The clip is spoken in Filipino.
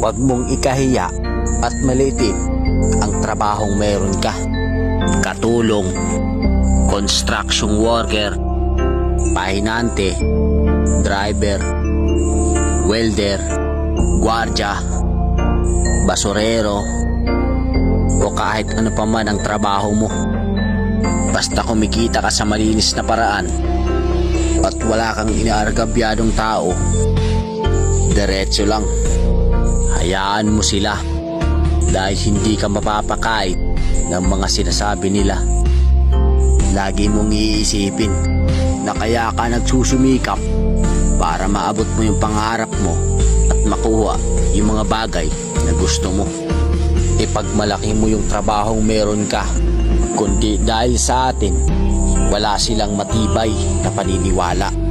Huwag mong ikahiya at maliitin ang trabahong meron ka. Katulong, construction worker, pahinante, driver, welder, gwardya, basurero, o kahit ano pa man ang trabaho mo. Basta kumikita ka sa malinis na paraan at wala kang inaargabyadong tao, diretso lang. Hayaan mo sila dahil hindi ka mapapakait ng mga sinasabi nila. Lagi mong iisipin na kaya ka nagsusumikap para maabot mo yung pangarap mo at makuha yung mga bagay na gusto mo. Ipagmalaki mo yung trabahong meron ka, kundi dahil sa atin wala silang matibay na paniniwala.